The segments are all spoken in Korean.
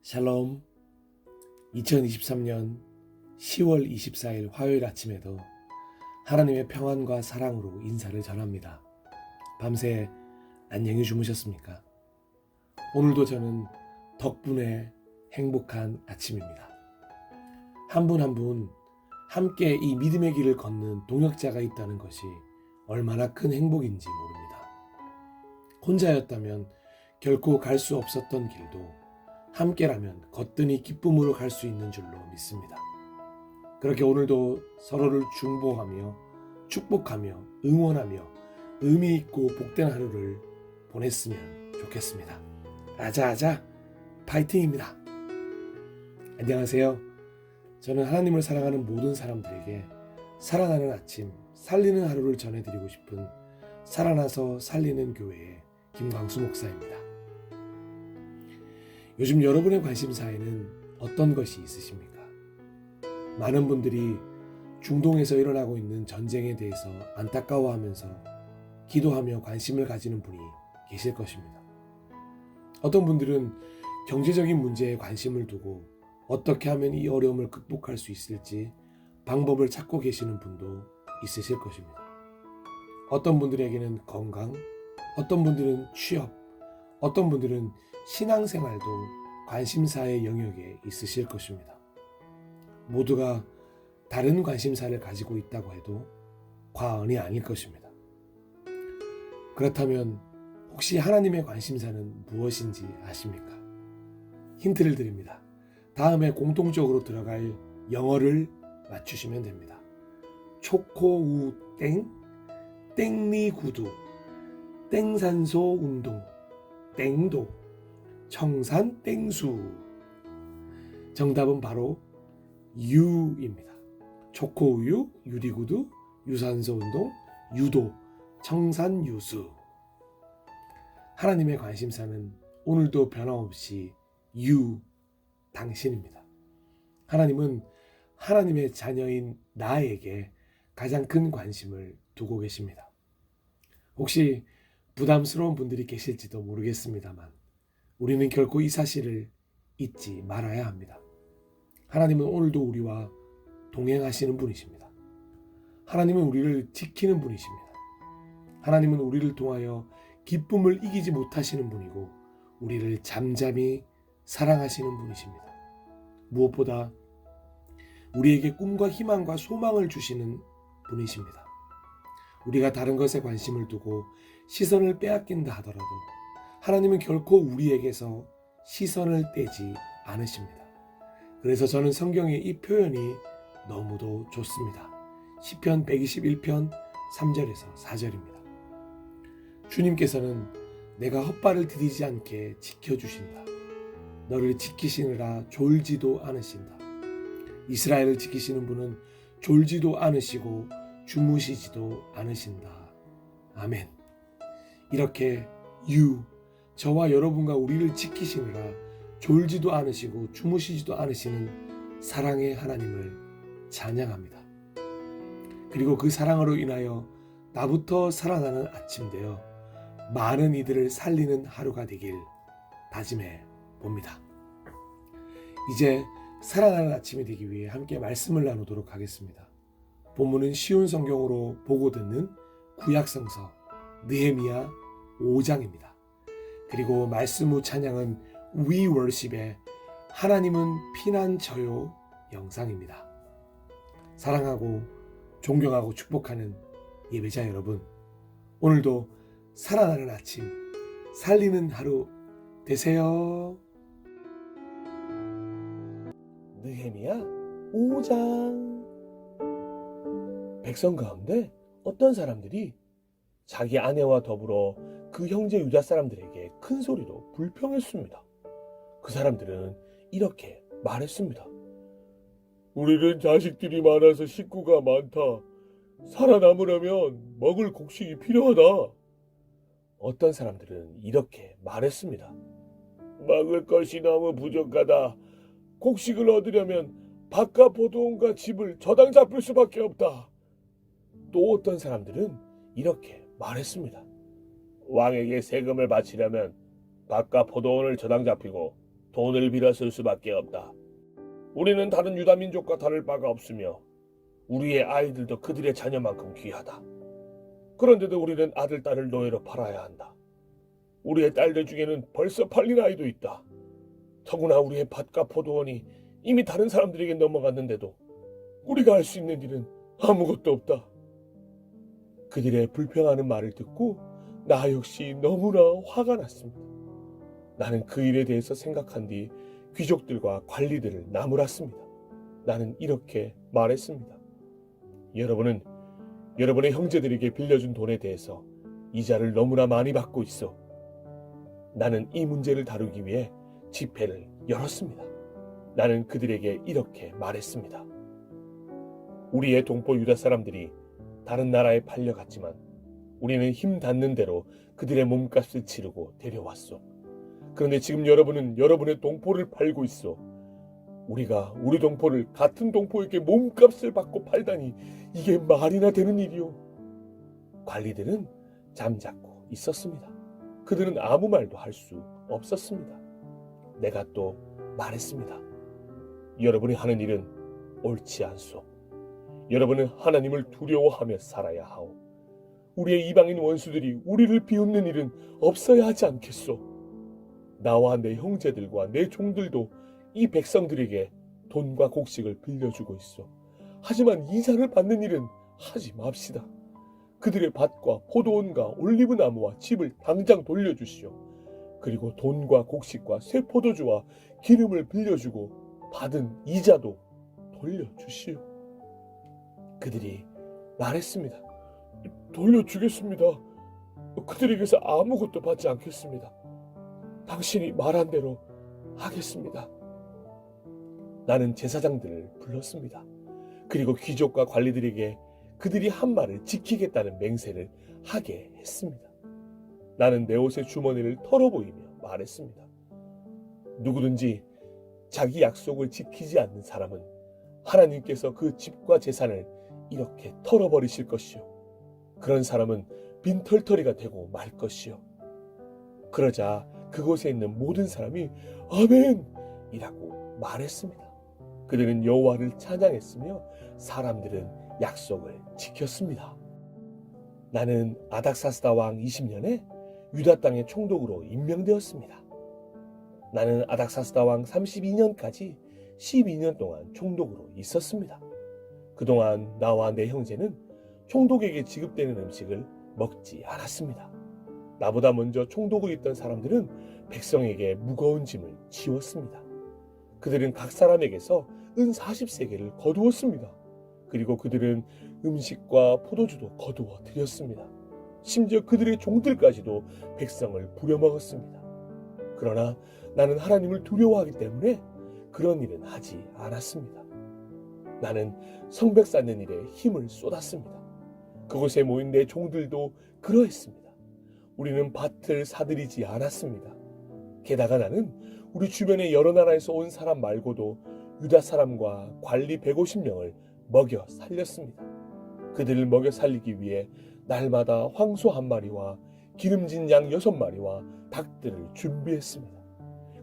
샬롬. 2023년 10월 24일 화요일 아침에도 하나님의 평안과 사랑으로 인사를 전합니다. 밤새 안녕히 주무셨습니까? 오늘도 저는 덕분에 행복한 아침입니다. 한 분 한 분 함께 이 믿음의 길을 걷는 동역자가 있다는 것이 얼마나 큰 행복인지 모릅니다. 혼자였다면 결코 갈 수 없었던 길도 함께라면 거뜬히 기쁨으로 갈 수 있는 줄로 믿습니다. 그렇게 오늘도 서로를 중보하며 축복하며 응원하며 의미 있고 복된 하루를 보냈으면 좋겠습니다. 아자아자 파이팅입니다. 안녕하세요. 저는 하나님을 사랑하는 모든 사람들에게 살아나는 아침, 살리는 하루를 전해드리고 싶은 살아나서 살리는 교회의 김광수 목사입니다. 요즘 여러분의 관심사에는 어떤 것이 있으십니까? 많은 분들이 중동에서 일어나고 있는 전쟁에 대해서 안타까워하면서 기도하며 관심을 가지는 분이 계실 것입니다. 어떤 분들은 경제적인 문제에 관심을 두고 어떻게 하면 이 어려움을 극복할 수 있을지 방법을 찾고 계시는 분도 있으실 것입니다. 어떤 분들에게는 건강, 어떤 분들은 취업, 어떤 분들은 신앙생활도 관심사의 영역에 있으실 것입니다. 모두가 다른 관심사를 가지고 있다고 해도 과언이 아닐 것입니다. 그렇다면 혹시 하나님의 관심사는 무엇인지 아십니까? 힌트를 드립니다. 다음에 공통적으로 들어갈 영어를 맞추시면 됩니다. 초코우 땡, 땡리구두, 땡산소 운동, 땡도, 청산 땡수. 정답은 바로 유입니다. 초코우유, 유리구두, 유산소 운동, 유도, 청산 유수. 하나님의 관심사는 오늘도 변함없이 유, 당신입니다. 하나님은 하나님의 자녀인 나에게 가장 큰 관심을 두고 계십니다. 혹시 부담스러운 분들이 계실지도 모르겠습니다만 우리는 결코 이 사실을 잊지 말아야 합니다. 하나님은 오늘도 우리와 동행하시는 분이십니다. 하나님은 우리를 지키는 분이십니다. 하나님은 우리를 통하여 기쁨을 이기지 못하시는 분이고 우리를 잠잠히 사랑하시는 분이십니다. 무엇보다 우리에게 꿈과 희망과 소망을 주시는 분이십니다. 우리가 다른 것에 관심을 두고 시선을 빼앗긴다 하더라도 하나님은 결코 우리에게서 시선을 떼지 않으십니다. 그래서 저는 성경의 이 표현이 너무도 좋습니다. 시편 121편 3절에서 4절입니다. 주님께서는 내가 헛발을 디디지 않게 지켜주신다. 너를 지키시느라 졸지도 않으신다. 이스라엘을 지키시는 분은 졸지도 않으시고 주무시지도 않으신다. 아멘. 이렇게 저와 여러분과 우리를 지키시느라 졸지도 않으시고 주무시지도 않으시는 사랑의 하나님을 찬양합니다. 그리고 그 사랑으로 인하여 나부터 살아나는 아침 되어 많은 이들을 살리는 하루가 되길 다짐해 봅니다. 이제 살아나는 아침이 되기 위해 함께 말씀을 나누도록 하겠습니다. 본문은 쉬운 성경으로 보고 듣는 구약성서 느헤미야 5장입니다. 그리고 말씀 후 찬양은 We Worship의 하나님은 피난처요 영상입니다. 사랑하고 존경하고 축복하는 예배자 여러분, 오늘도 살아나는 아침, 살리는 하루 되세요. 느헤미야 5장. 백성 가운데 어떤 사람들이 자기 아내와 더불어 그 형제 유다 사람들에게 큰 소리로 불평했습니다. 그 사람들은 이렇게 말했습니다. 우리는 자식들이 많아서 식구가 많다. 살아남으려면 먹을 곡식이 필요하다. 어떤 사람들은 이렇게 말했습니다. 먹을 것이 너무 부족하다. 곡식을 얻으려면 밭과 포도원과 집을 저당 잡힐 수밖에 없다. 또 어떤 사람들은 이렇게 말했습니다. 왕에게 세금을 바치려면 밭과 포도원을 저당 잡히고 돈을 빌었을 수밖에 없다. 우리는 다른 유다 민족과 다를 바가 없으며 우리의 아이들도 그들의 자녀만큼 귀하다. 그런데도 우리는 아들, 딸을 노예로 팔아야 한다. 우리의 딸들 중에는 벌써 팔린 아이도 있다. 더구나 우리의 밭과 포도원이 이미 다른 사람들에게 넘어갔는데도 우리가 할 수 있는 일은 아무것도 없다. 그들의 불평하는 말을 듣고 나 역시 너무나 화가 났습니다. 나는 그 일에 대해서 생각한 뒤 귀족들과 관리들을 나무랐습니다. 나는 이렇게 말했습니다. 여러분은 여러분의 형제들에게 빌려준 돈에 대해서 이자를 너무나 많이 받고 있어. 나는 이 문제를 다루기 위해 집회를 열었습니다. 나는 그들에게 이렇게 말했습니다. 우리의 동포 유다 사람들이 다른 나라에 팔려갔지만 우리는 힘 닿는 대로 그들의 몸값을 치르고 데려왔소. 그런데 지금 여러분은 여러분의 동포를 팔고 있어. 우리가 우리 동포를 같은 동포에게 몸값을 받고 팔다니 이게 말이나 되는 일이오. 관리들은 잠자코 있었습니다. 그들은 아무 말도 할 수 없었습니다. 내가 또 말했습니다. 여러분이 하는 일은 옳지 않소. 여러분은 하나님을 두려워하며 살아야 하오. 우리의 이방인 원수들이 우리를 비웃는 일은 없어야 하지 않겠소. 나와 내 형제들과 내 종들도 이 백성들에게 돈과 곡식을 빌려주고 있어. 하지만 이자를 받는 일은 하지 맙시다. 그들의 밭과 포도원과 올리브나무와 집을 당장 돌려주시오. 그리고 돈과 곡식과 새 포도주와 기름을 빌려주고 받은 이자도 돌려주시오. 그들이 말했습니다. 돌려주겠습니다. 그들에게서 아무것도 받지 않겠습니다. 당신이 말한 대로 하겠습니다. 나는 제사장들을 불렀습니다. 그리고 귀족과 관리들에게 그들이 한 말을 지키겠다는 맹세를 하게 했습니다. 나는 내 옷의 주머니를 털어보이며 말했습니다. 누구든지 자기 약속을 지키지 않는 사람은 하나님께서 그 집과 재산을 이렇게 털어버리실 것이요. 그런 사람은 빈털터리가 되고 말 것이요. 그러자 그곳에 있는 모든 사람이 아멘! 이라고 말했습니다. 그들은 여호와를 찬양했으며 사람들은 약속을 지켰습니다. 나는 아닥사스다 왕 20년에 유다 땅의 총독으로 임명되었습니다. 나는 아닥사스다 왕 32년까지 12년 동안 총독으로 있었습니다. 그동안 나와 내 형제는 총독에게 지급되는 음식을 먹지 않았습니다. 나보다 먼저 총독을 있던 사람들은 백성에게 무거운 짐을 지웠습니다. 그들은 각 사람에게서 은 40세겔을 거두었습니다. 그리고 그들은 음식과 포도주도 거두어 드렸습니다. 심지어 그들의 종들까지도 백성을 부려먹었습니다. 그러나 나는 하나님을 두려워하기 때문에 그런 일은 하지 않았습니다. 나는 성벽 쌓는 일에 힘을 쏟았습니다. 그곳에 모인 내 종들도 그러했습니다. 우리는 밭을 사들이지 않았습니다. 게다가 나는 우리 주변의 여러 나라에서 온 사람 말고도 유다 사람과 관리 150명을 먹여 살렸습니다. 그들을 먹여 살리기 위해 날마다 황소 1마리와 기름진 양 6마리와 닭들을 준비했습니다.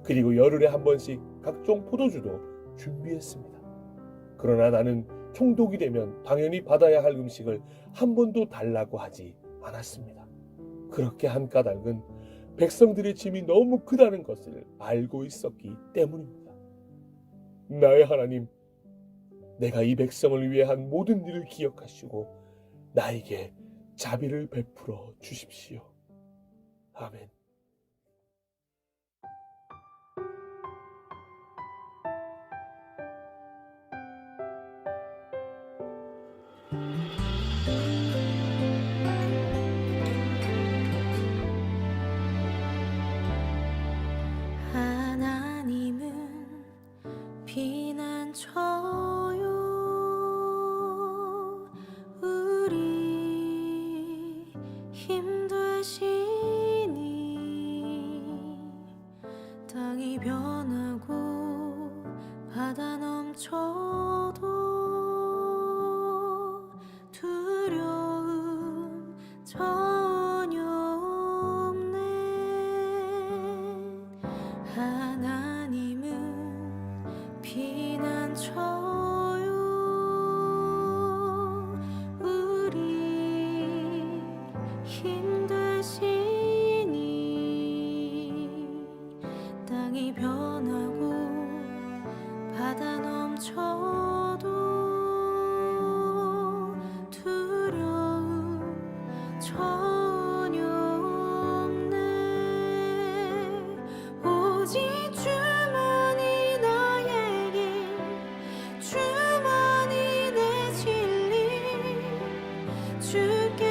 그리고 열흘에 한 번씩 각종 포도주도 준비했습니다. 그러나 나는 총독이 되면 당연히 받아야 할 음식을 한 번도 달라고 하지 않았습니다. 그렇게 한 까닭은 백성들의 짐이 너무 크다는 것을 알고 있었기 때문입니다. 나의 하나님, 내가 이 백성을 위해 한 모든 일을 기억하시고 나에게 자비를 베풀어 주십시오. 아멘. 하나님은 피난처요 우리 힘 되시니 주께